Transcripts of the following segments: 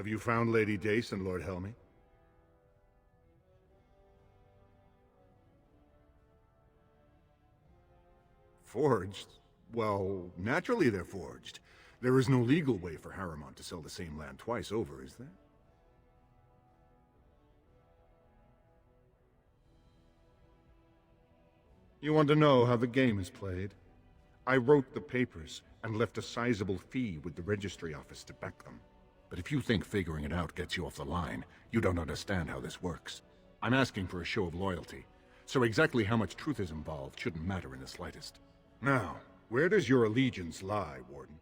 you found Lady Dace and Lord Helmy? Forged? Well, naturally they're forged. There is no legal way for Harrowmont to sell the same land twice over, is there? You want to know how the game is played? I wrote the papers and left a sizable fee with the registry office to back them. But if you think figuring it out gets you off the line, you don't understand how this works. I'm asking for a show of loyalty, so exactly how much truth is involved shouldn't matter in the slightest. Now, where does your allegiance lie, Warden?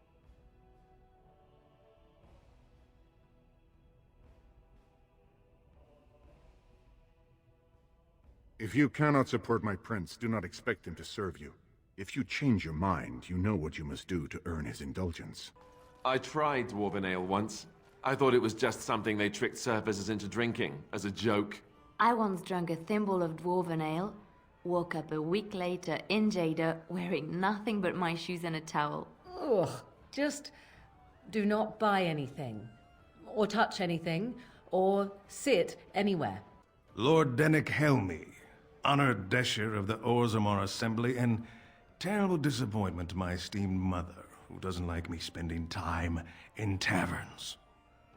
If you cannot support my prince, do not expect him to serve you. If you change your mind, you know what you must do to earn his indulgence. I tried Dwarven Ale once. I thought it was just something they tricked surfacers into drinking, as a joke. I once drank a thimble of Dwarven Ale, woke up a week later in Jada wearing nothing but my shoes and a towel. Ugh, just do not buy anything, or touch anything, or sit anywhere. Lord Dennick Helmy, honored Desher of the Orzammar Assembly, and terrible disappointment to my esteemed mother, who doesn't like me spending time in taverns.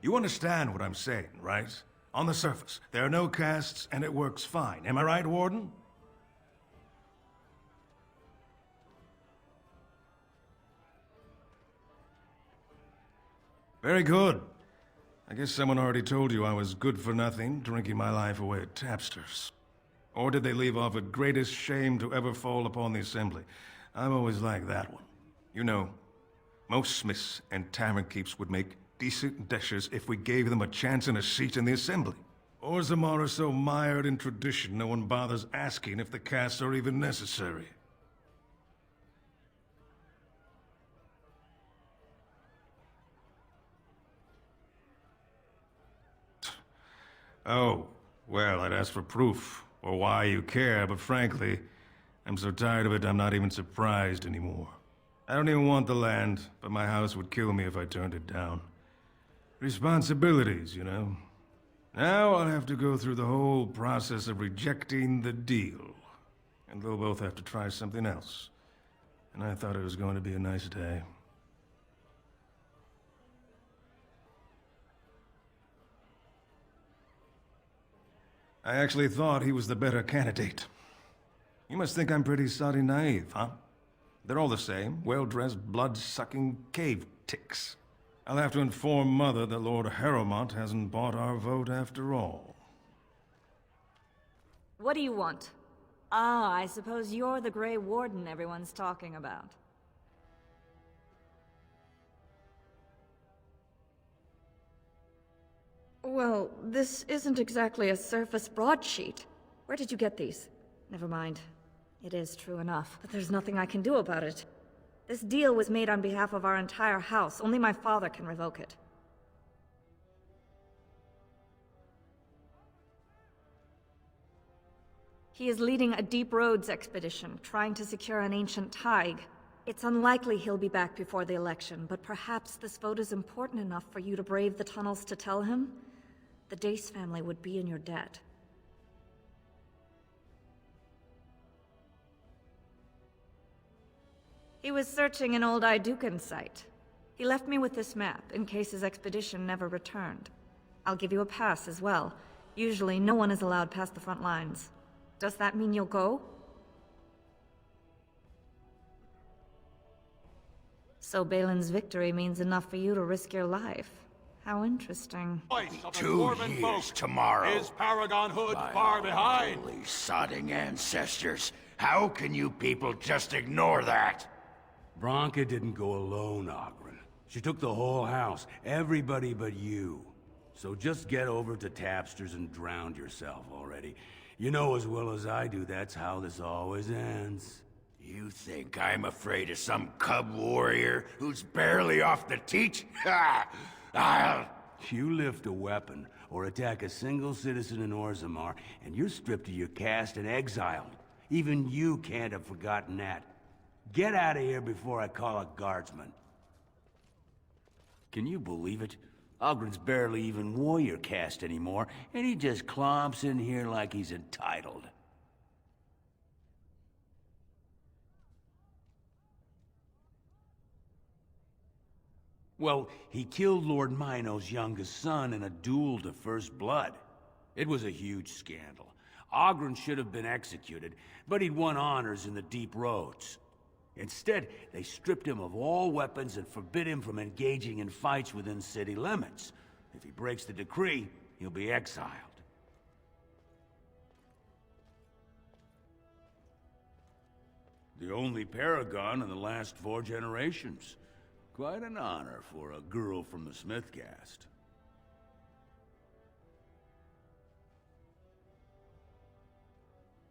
You understand what I'm saying, right? On the surface, there are no castes, and it works fine. Am I right, Warden? Very good. I guess someone already told you I was good for nothing, drinking my life away at tapsters. Or did they leave off at greatest shame to ever fall upon the Assembly? I've always liked that one. You know, most smiths and tavern keeps would make decent deshers if we gave them a chance and a seat in the Assembly. Orzammar is so mired in tradition, no one bothers asking if the castes are even necessary. Oh, well, I'd ask for proof, or why you care, but frankly, I'm so tired of it I'm not even surprised anymore. I don't even want the land, but my house would kill me if I turned it down. Responsibilities, you know. Now I'll have to go through the whole process of rejecting the deal. And they'll both have to try something else. And I thought it was going to be a nice day. I actually thought he was the better candidate. You must think I'm pretty soddy naive, huh? They're all the same, well-dressed, blood-sucking cave ticks. I'll have to inform Mother that Lord Harrowmont hasn't bought our vote after all. What do you want? Ah, I suppose you're the Grey Warden everyone's talking about. Well, this isn't exactly a surface broadsheet. Where did you get these? Never mind. It is true enough, but there's nothing I can do about it. This deal was made on behalf of our entire house. Only my father can revoke it. He is leading a deep roads expedition, trying to secure an ancient thaig. It's unlikely he'll be back before the election, but perhaps this vote is important enough for you to brave the tunnels to tell him? The Dace family would be in your debt. He was searching an old Idukan site. He left me with this map, in case his expedition never returned. I'll give you a pass as well. Usually, no one is allowed past the front lines. Does that mean you'll go? So Bhelen's victory means enough for you to risk your life. How interesting. 2 years tomorrow. Is Paragon Hood far behind? Holy sodding ancestors. How can you people just ignore that? Bronca didn't go alone, Ogren. She took the whole house, everybody but you. So just get over to Tapsters and drown yourself already. You know as well as I do that's how this always ends. You think I'm afraid of some cub warrior who's barely off the teat? Ha! I'll... You lift a weapon or attack a single citizen in Orzammar, and you're stripped of your caste and exiled. Even you can't have forgotten that. Get out of here before I call a guardsman. Can you believe it? Ogren's barely even warrior caste anymore, and he just clomps in here like he's entitled. Well, he killed Lord Mino's youngest son in a duel to first blood. It was a huge scandal. Ogren should have been executed, but he'd won honors in the Deep Roads. Instead, they stripped him of all weapons and forbid him from engaging in fights within city limits. If he breaks the decree, he'll be exiled. The only paragon in the last 4 generations. Quite an honor for a girl from the Smith caste.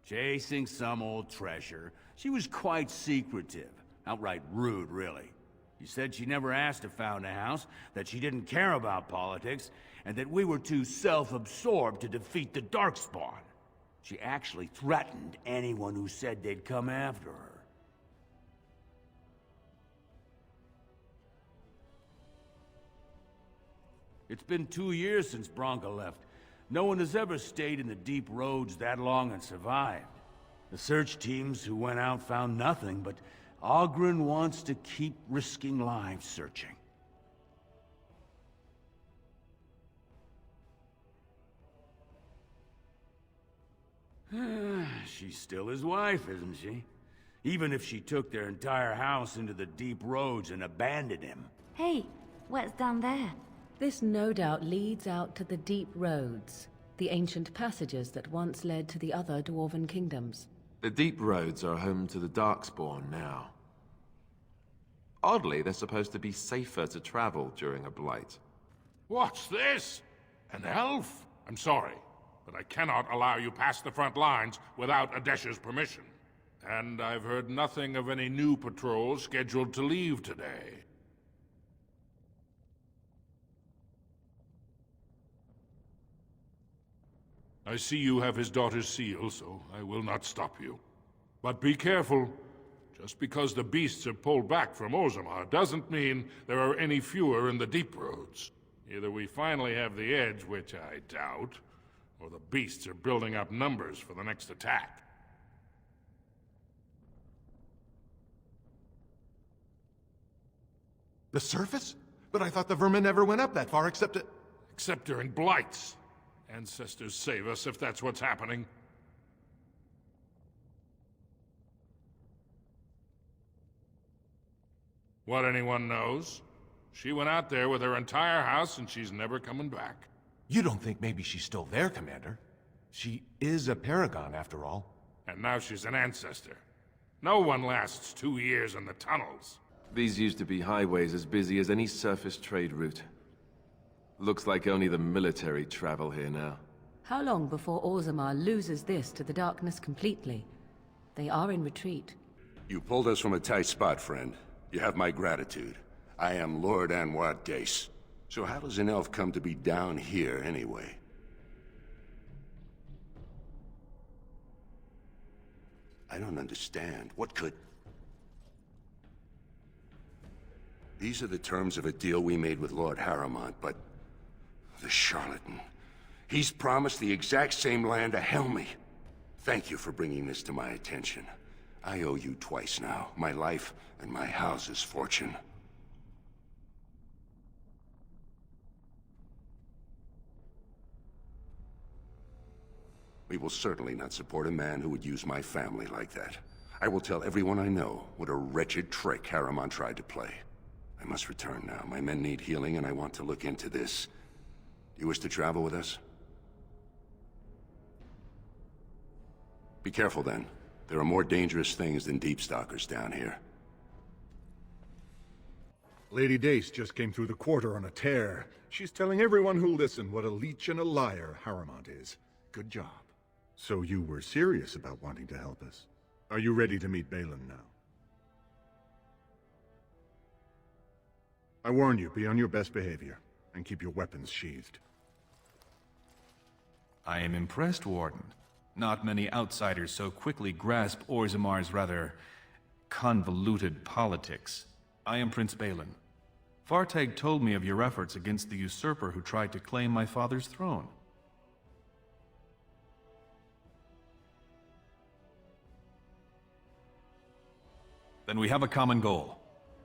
Chasing some old treasure. She was quite secretive. Outright rude, really. She said she never asked to found a house, that she didn't care about politics, and that we were too self-absorbed to defeat the Darkspawn. She actually threatened anyone who said they'd come after her. It's been 2 years since Bronca left. No one has ever stayed in the Deep Roads that long and survived. The search teams who went out found nothing, but Ogren wants to keep risking lives searching. She's still his wife, isn't she? Even if she took their entire house into the Deep Roads and abandoned him. Hey, what's down there? This no doubt leads out to the Deep Roads, the ancient passages that once led to the other Dwarven kingdoms. The Deep Roads are home to the Darkspawn now. Oddly, they're supposed to be safer to travel during a blight. What's this? An elf? I'm sorry, but I cannot allow you past the front lines without Adesh's permission. And I've heard nothing of any new patrols scheduled to leave today. I see you have his daughter's seal, so I will not stop you. But be careful. Just because the beasts have pulled back from Orzammar doesn't mean there are any fewer in the Deep Roads. Either we finally have the edge, which I doubt, or the beasts are building up numbers for the next attack. The surface? But I thought the vermin never went up that far except during blights. Ancestors save us if that's what's happening. What anyone knows? She went out there with her entire house and she's never coming back. You don't think maybe she's still there, Commander? She is a Paragon, after all. And now she's an ancestor. No one lasts 2 years in the tunnels. These used to be highways as busy as any surface trade route. Looks like only the military travel here now. How long before Orzammar loses this to the darkness completely? They are in retreat. You pulled us from a tight spot, friend. You have my gratitude. I am Lord Anwar Dace. So how does an elf come to be down here, anyway? I don't understand. What could... These are the terms of a deal we made with Lord Harrowmont, but... the charlatan. He's promised the exact same land to Helmy. Thank you for bringing this to my attention. I owe you twice now. My life and my house's fortune. We will certainly not support a man who would use my family like that. I will tell everyone I know what a wretched trick Harrowmont tried to play. I must return now. My men need healing, and I want to look into this. You wish to travel with us? Be careful, then. There are more dangerous things than deep stalkers down here. Lady Dace just came through the quarter on a tear. She's telling everyone who'll listen what a leech and a liar Harrowmont is. Good job. So you were serious about wanting to help us. Are you ready to meet Bhelen now? I warn you, be on your best behavior, and keep your weapons sheathed. I am impressed, Warden. Not many outsiders so quickly grasp Orzammar's rather convoluted politics. I am Prince Bhelen. Fartag told me of your efforts against the usurper who tried to claim my father's throne. Then we have a common goal.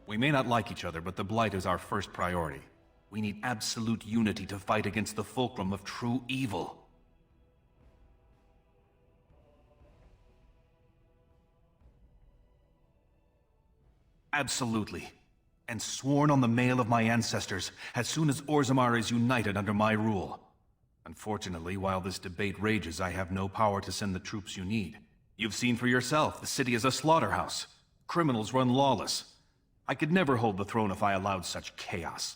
We may not like each other, but the Blight is our first priority. We need absolute unity to fight against the fulcrum of true evil. Absolutely. And sworn on the mail of my ancestors, as soon as Orzammar is united under my rule. Unfortunately, while this debate rages, I have no power to send the troops you need. You've seen for yourself, the city is a slaughterhouse. Criminals run lawless. I could never hold the throne if I allowed such chaos.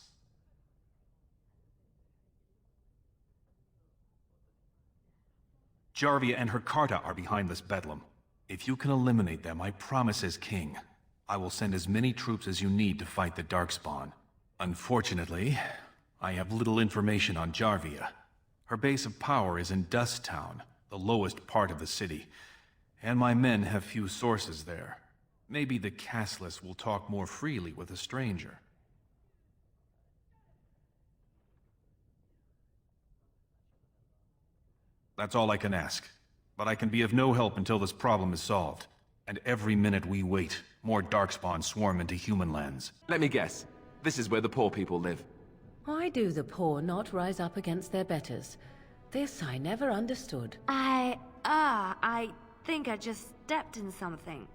Jarvia and her Carta are behind this bedlam. If you can eliminate them, I promise as king, I will send as many troops as you need to fight the Darkspawn. Unfortunately, I have little information on Jarvia. Her base of power is in Dust Town, the lowest part of the city, and my men have few sources there. Maybe the castless will talk more freely with a stranger. That's all I can ask, but I can be of no help until this problem is solved. And every minute we wait, more Darkspawn swarm into human lands. Let me guess. This is where the poor people live. Why do the poor not rise up against their betters? This I never understood. I think I just stepped in something.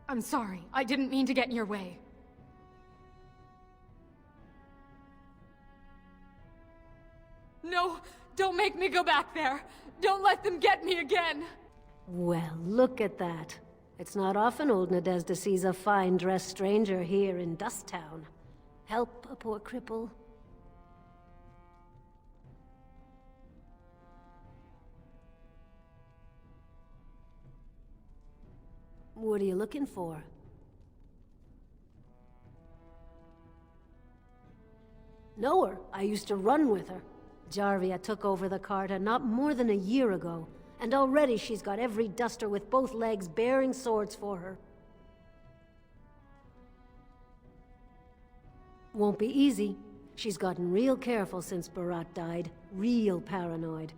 I'm sorry. I didn't mean to get in your way. No! Don't make me go back there! Don't let them get me again! Well, look at that. It's not often old Nadezhda sees a fine-dressed stranger here in Dust Town. Help a poor cripple. What are you looking for? Know her. I used to run with her. Jarvia took over the Carta not more than a year ago, and already she's got every duster with both legs bearing swords for her. Won't be easy. She's gotten real careful since Barat died. Real paranoid.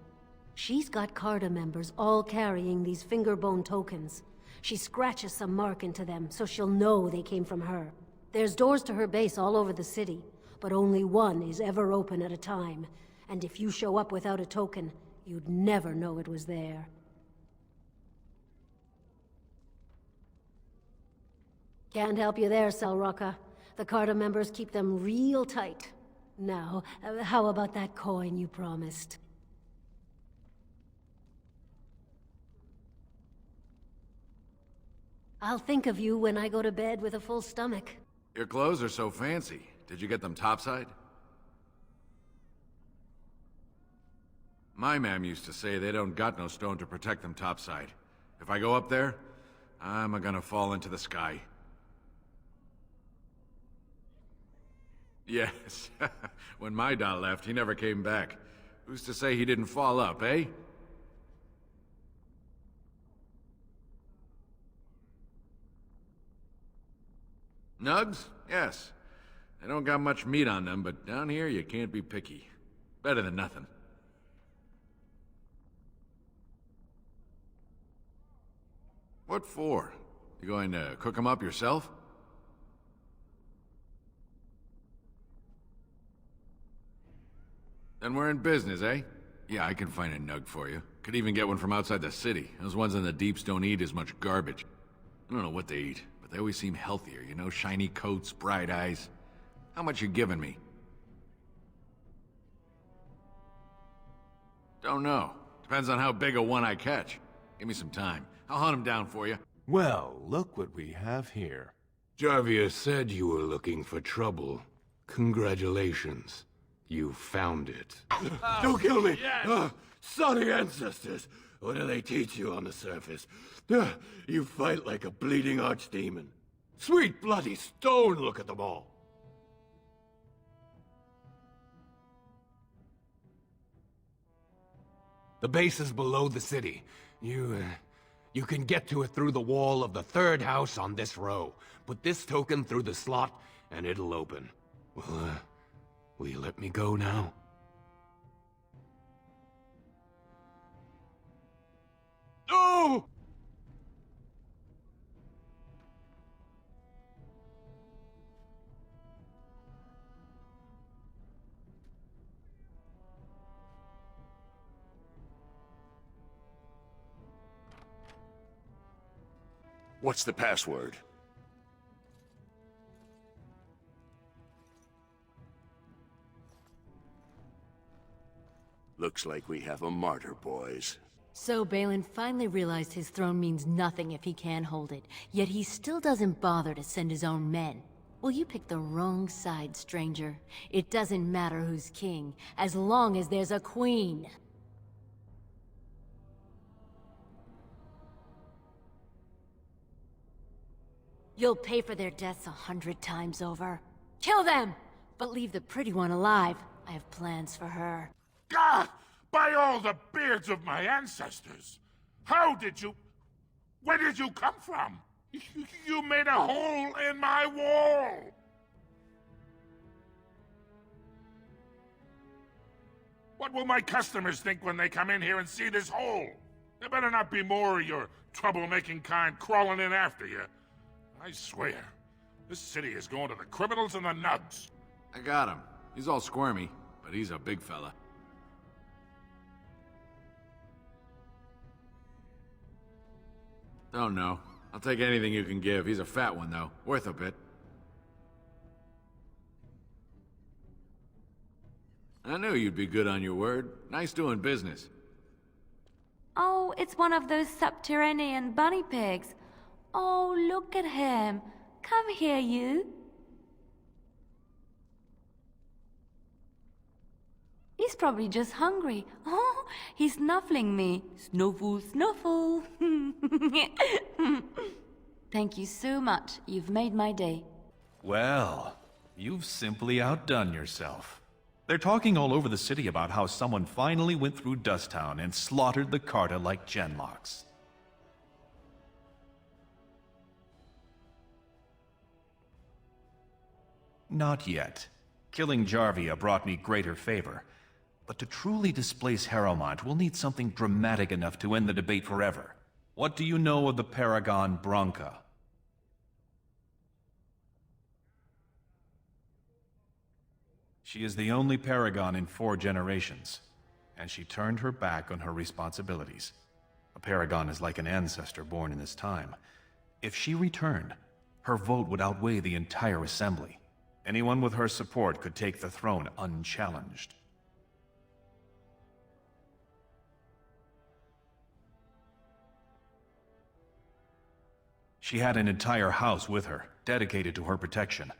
She's got Carta members all carrying these fingerbone tokens. She scratches some mark into them, so she'll know they came from her. There's doors to her base all over the city, but only one is ever open at a time. And if you show up without a token, you'd never know it was there. Can't help you there, Selrocka. The Carta members keep them real tight. Now, how about that coin you promised? I'll think of you when I go to bed with a full stomach. Your clothes are so fancy. Did you get them topside? My mam used to say they don't got no stone to protect them topside. If I go up there, I'm gonna fall into the sky. Yes. When my dad left, he never came back. Who's to say he didn't fall up, eh? Nugs? Yes. They don't got much meat on them, but down here you can't be picky. Better than nothing. What for? You going to cook them up yourself? Then we're in business, eh? Yeah, I can find a nug for you. Could even get one from outside the city. Those ones in the deeps don't eat as much garbage. I don't know what they eat, but they always seem healthier, you know? Shiny coats, bright eyes. How much you giving me? Don't know. Depends on how big a one I catch. Give me some time. I'll hunt him down for you. Well, look what we have here. Jarvia said you were looking for trouble. Congratulations. You found it. Don't kill me! Yes. Sorry ancestors! What do they teach you on the surface? You fight like a bleeding archdemon. Sweet bloody stone, look at them all! The base is below the city. You can get to it through the wall of the third house on this row. Put this token through the slot, and it'll open. Well, will you let me go now? No! What's the password? Looks like we have a martyr, boys. So Bhelen finally realized his throne means nothing if he can't hold it, yet he still doesn't bother to send his own men. Well, you picked the wrong side, stranger. It doesn't matter who's king, as long as there's a queen. You'll pay for their deaths 100 times over. Kill them! But leave the pretty one alive. I have plans for her. God! By all the beards of my ancestors! How did you... Where did you come from? You made a hole in my wall! What will my customers think when they come in here and see this hole? There better not be more of your troublemaking kind crawling in after you. I swear, this city is going to the criminals and the nugs. I got him. He's all squirmy, but he's a big fella. Don't know. I'll take anything you can give. He's a fat one, though. Worth a bit. I knew you'd be good on your word. Nice doing business. Oh, it's one of those subterranean bunny pigs. Oh, look at him. Come here, you. He's probably just hungry. Oh, he's snuffling me. Snuffle, snuffle. Thank you so much. You've made my day. Well, you've simply outdone yourself. They're talking all over the city about how someone finally went through Dusttown and slaughtered the Carta like Genlocks. Not yet. Killing Jarvia brought me greater favor. But to truly displace Harrowmont, we'll need something dramatic enough to end the debate forever. What do you know of the Paragon Branca? She is the only Paragon in 4 generations, and she turned her back on her responsibilities. A Paragon is like an ancestor born in this time. If she returned, her vote would outweigh the entire assembly. Anyone with her support could take the throne unchallenged. She had an entire house with her, dedicated to her protection.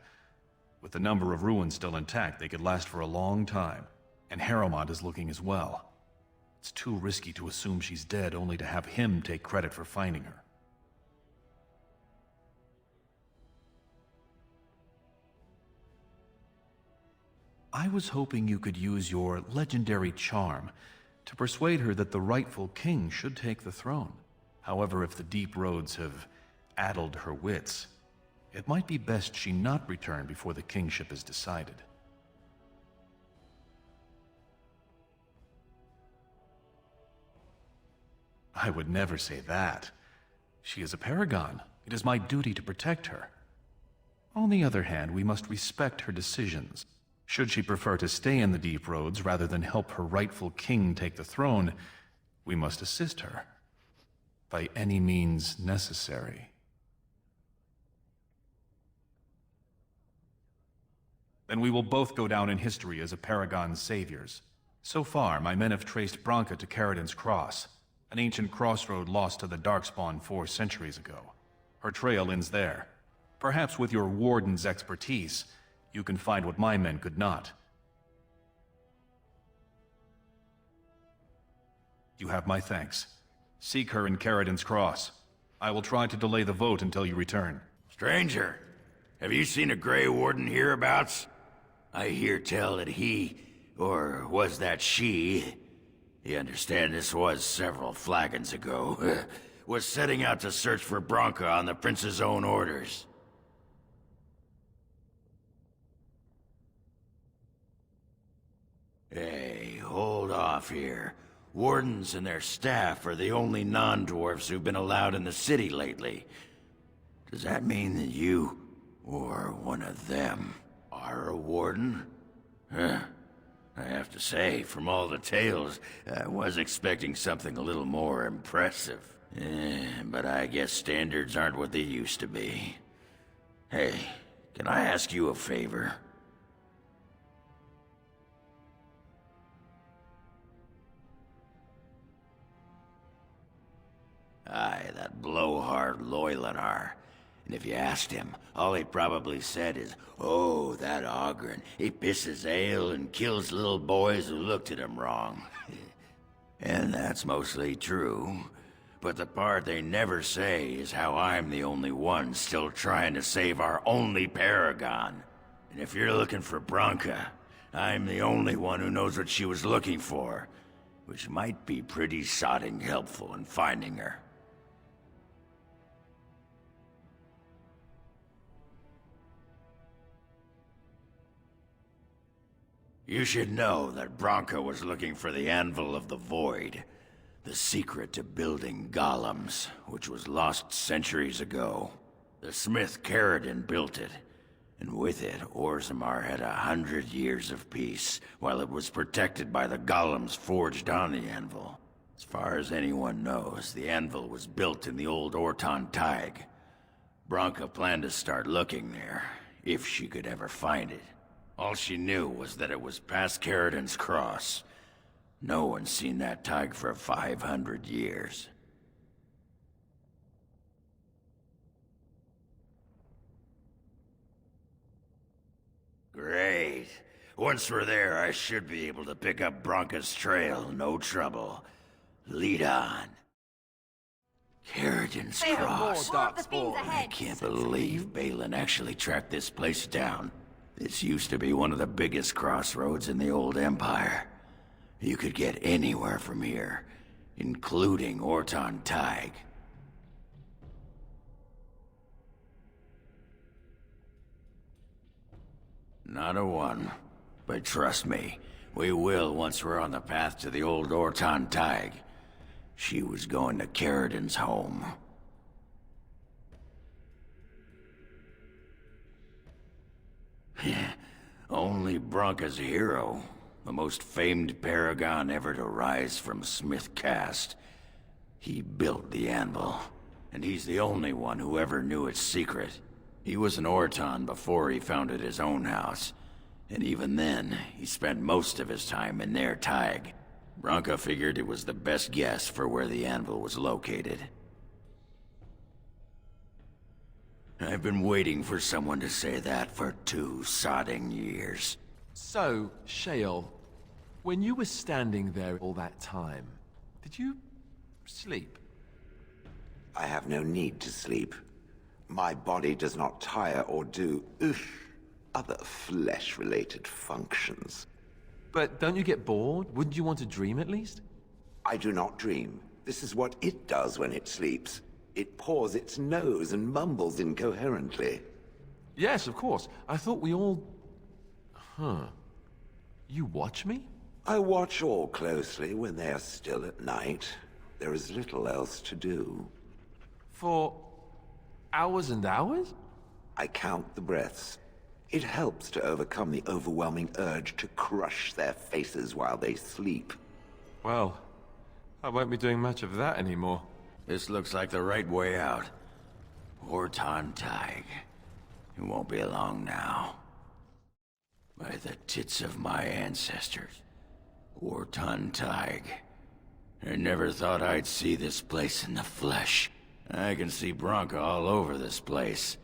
With the number of ruins still intact, they could last for a long time. And Harrowmont is looking as well. It's too risky to assume she's dead only to have him take credit for finding her. I was hoping you could use your legendary charm to persuade her that the rightful king should take the throne. However, if the deep roads have addled her wits, it might be best she not return before the kingship is decided. I would never say that. She is a Paragon. It is my duty to protect her. On the other hand, we must respect her decisions. Should she prefer to stay in the deep roads rather than help her rightful king take the throne, we must assist her. By any means necessary. Then we will both go down in history as a Paragon's saviors. So far, my men have traced Branca to Caridin's Cross, an ancient crossroad lost to the Darkspawn 4 centuries ago. Her trail ends there. Perhaps with your Warden's expertise, you can find what my men could not. You have my thanks. Seek her in Caridin's Cross. I will try to delay the vote until you return. Stranger, have you seen a Grey Warden hereabouts? I hear tell that he, or was that she, you understand this was several flagons ago, was setting out to search for Branca on the Prince's own orders. Hey, hold off here. Wardens and their staff are the only non-dwarfs who've been allowed in the city lately. Does that mean that you, or one of them, are a warden? Huh. I have to say, from all the tales, I was expecting something a little more impressive. But I guess standards aren't what they used to be. Hey, can I ask you a favor? Aye, that blowhard Loylanar. And if you asked him, all he probably said is, "Oh, that Ogren, he pisses ale and kills little boys who looked at him wrong." And that's mostly true. But the part they never say is how I'm the only one still trying to save our only Paragon. And if you're looking for Branka, I'm the only one who knows what she was looking for, which might be pretty sodding helpful in finding her. You should know that Branka was looking for the Anvil of the Void, the secret to building golems, which was lost centuries ago. The smith Caradon built it, and with it, Orzammar had 100 years of peace, while it was protected by the golems forged on the anvil. As far as anyone knows, the anvil was built in the old Orton Tig. Branka planned to start looking there, if she could ever find it. All she knew was that it was past Caradon's cross. No one's seen that Tig for 500 years. Great. Once we're there, I should be able to pick up Branka's trail, no trouble. Lead on. Caradon's cross. I can't believe Bhelen actually tracked this place down. This used to be one of the biggest crossroads in the old Empire. You could get anywhere from here, including Orton Tig. Not a one. But trust me, we will once we're on the path to the old Orton Tig. She was going to Caradon's home. Only Branka's hero, the most famed Paragon ever to rise from Smith Caste. He built the anvil, and he's the only one who ever knew its secret. He was an Orton before he founded his own house, and even then, he spent most of his time in their Tig. Branka figured it was the best guess for where the anvil was located. I've been waiting for someone to say that for 2 sodding years. So, Shael, when you were standing there all that time, did you sleep? I have no need to sleep. My body does not tire or do, other flesh-related functions. But don't you get bored? Wouldn't you want to dream at least? I do not dream. This is what it does when it sleeps. It paws its nose and mumbles incoherently. Yes, of course. I thought we all... Huh. You watch me? I watch all closely when they are still at night. There is little else to do. For hours and hours? I count the breaths. It helps to overcome the overwhelming urge to crush their faces while they sleep. Well, I won't be doing much of that anymore. This looks like the right way out. Orton Tig. It won't be long now. By the tits of my ancestors. Orton Tig. I never thought I'd see this place in the flesh. I can see Branka all over this place.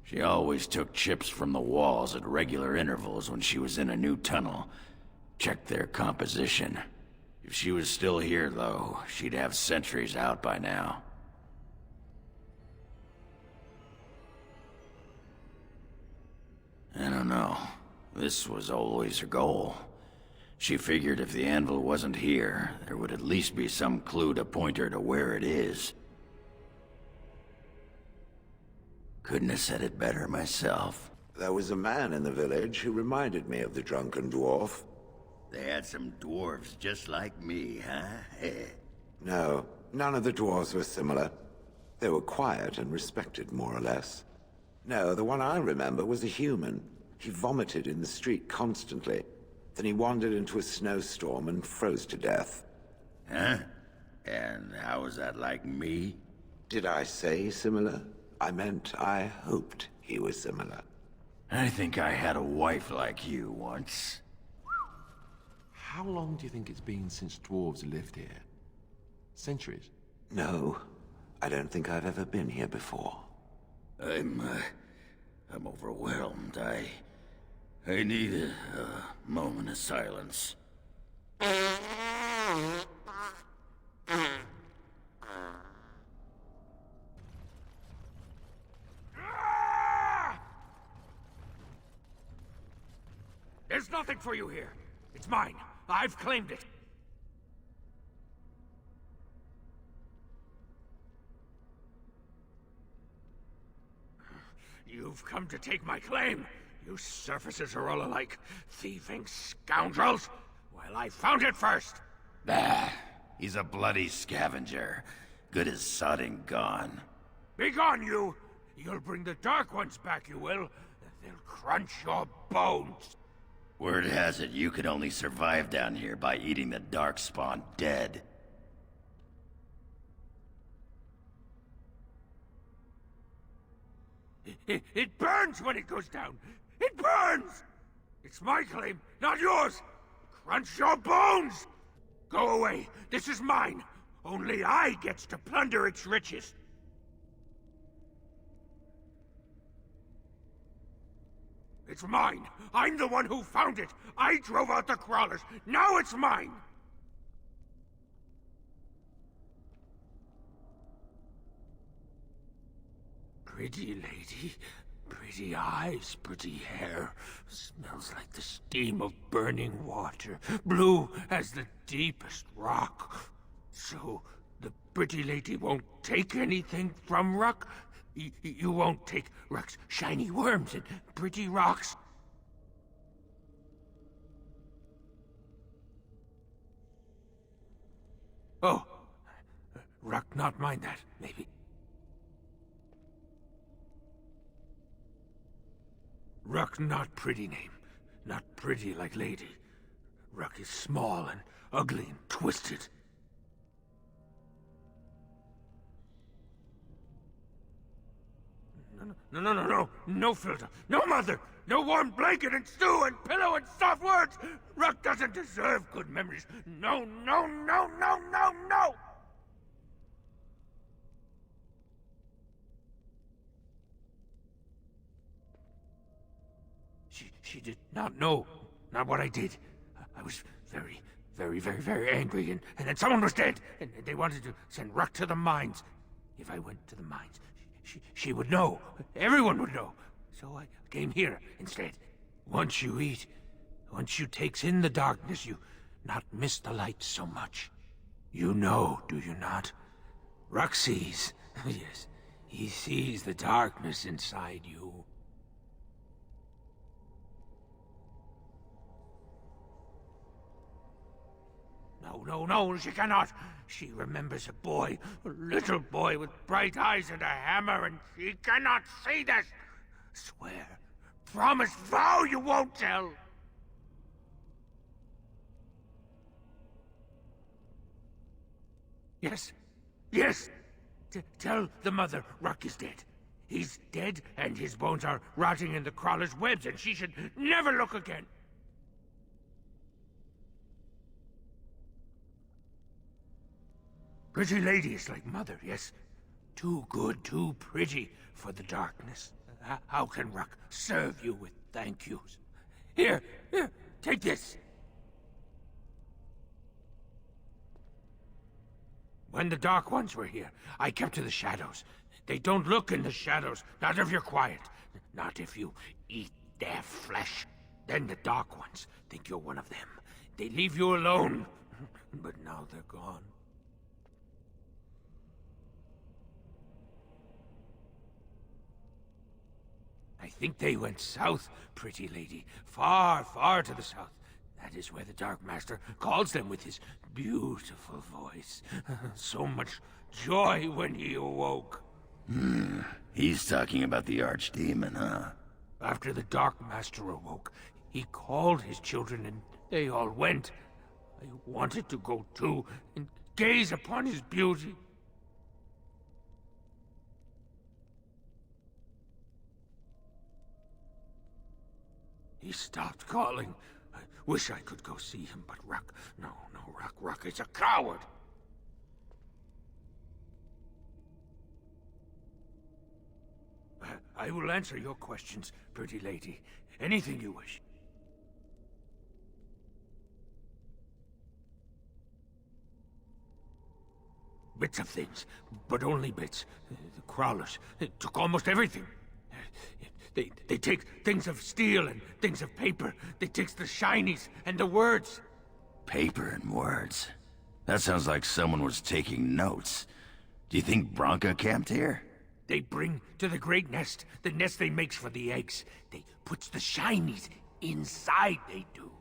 She always took chips from the walls at regular intervals when she was in a new tunnel. Checked their composition. If she was still here, though, she'd have sentries out by now. I don't know. This was always her goal. She figured if the anvil wasn't here, there would at least be some clue to point her to where it is. Couldn't have said it better myself. There was a man in the village who reminded me of the drunken dwarf. They had some dwarves just like me, huh? No, none of the dwarves were similar. They were quiet and respected, more or less. No, the one I remember was a human. He vomited in the street constantly. Then he wandered into a snowstorm and froze to death. Huh? And how was that like me? Did I say similar? I meant I hoped he was similar. I think I had a wife like you once. How long do you think it's been since dwarves lived here? Centuries? No, I don't think I've ever been here before. I'm overwhelmed. I need a moment of silence. There's nothing for you here. It's mine. I've claimed it. You've come to take my claim. You surfacers are all alike. Thieving scoundrels. Well, I found it first. Bah, he's a bloody scavenger. Good as sodding gone. Begone, you! You'll bring the Dark Ones back, you will. They'll crunch your bones. Word has it you could only survive down here by eating the Darkspawn dead. It burns when it goes down. It burns! It's my claim, not yours. Crunch your bones! Go away. This is mine. Only I gets to plunder its riches. It's mine. I'm the one who found it. I drove out the crawlers. Now it's mine. Pretty lady. Pretty eyes, pretty hair. Smells like the steam of burning water. Blue as the deepest rock. So, the pretty lady won't take anything from Ruck? You won't take Ruck's shiny worms and pretty rocks? Oh. Ruck not mind that, maybe. Ruck not pretty name. Not pretty like lady. Ruck is small and ugly and twisted. No filter, no mother, no warm blanket and stew and pillow and soft words. Ruck doesn't deserve good memories. No. She did not know, not what I did. I was very angry, and then someone was dead, and they wanted to send Ruck to the mines. If I went to the mines, she would know. Everyone would know. So I came here instead. Once you eat, once you takes in the darkness, you not miss the light so much. You know, do you not? Ruck sees. Yes, he sees the darkness inside you. No, she cannot. She remembers a boy, a little boy with bright eyes and a hammer, and she cannot see this. Swear, promise, vow you won't tell. Yes. Tell the mother Ruck is dead. He's dead, and his bones are rotting in the crawler's webs, and she should never look again. Pretty lady is like mother, yes. Too good, too pretty for the darkness. How can Ruck serve you with thank yous? Here, take this. When the Dark Ones were here, I kept to the shadows. They don't look in the shadows, not if you're quiet. Not if you eat their flesh. Then the Dark Ones think you're one of them. They leave you alone. But now they're gone. I think they went south, pretty lady. Far to the south. That is where the Dark Master calls them with his beautiful voice. So much joy when he awoke. He's talking about the Archdemon, huh? After the Dark Master awoke, he called his children and they all went. I wanted to go too and gaze upon his beauty. He stopped calling. I wish I could go see him, but Ruck... No, Ruck is a coward! I will answer your questions, pretty lady. Anything you wish. Bits of things, but only bits. The crawlers took almost everything. They take things of steel and things of paper. They take the shinies and the words. Paper and words? That sounds like someone was taking notes. Do you think Branka camped here? They bring to the great nest, the nest they makes for the eggs. They puts the shinies inside, they do.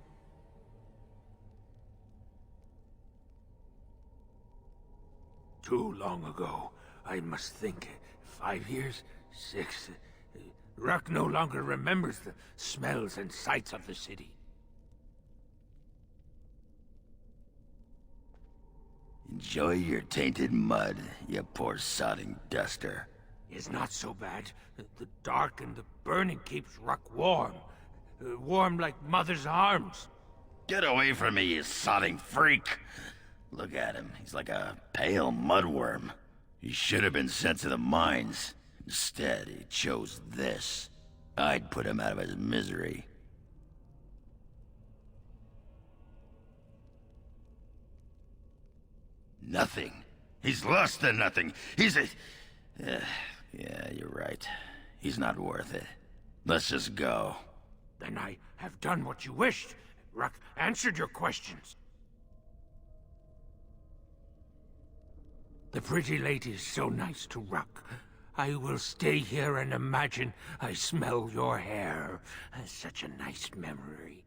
Too long ago, I must think. 5 years? 6? Ruck no longer remembers the smells and sights of the city. Enjoy your tainted mud, you poor sodding duster. It's not so bad. The dark and the burning keeps Ruck warm. Warm like mother's arms. Get away from me, you sodding freak! Look at him. He's like a pale mudworm. He should have been sent to the mines. Instead, he chose this. I'd put him out of his misery. Nothing. He's lost to nothing. He's a... yeah, you're right. He's not worth it. Let's just go. Then I have done what you wished. Ruck answered your questions. The pretty lady is so nice to Ruck. I will stay here and imagine I smell your hair. Such a nice memory.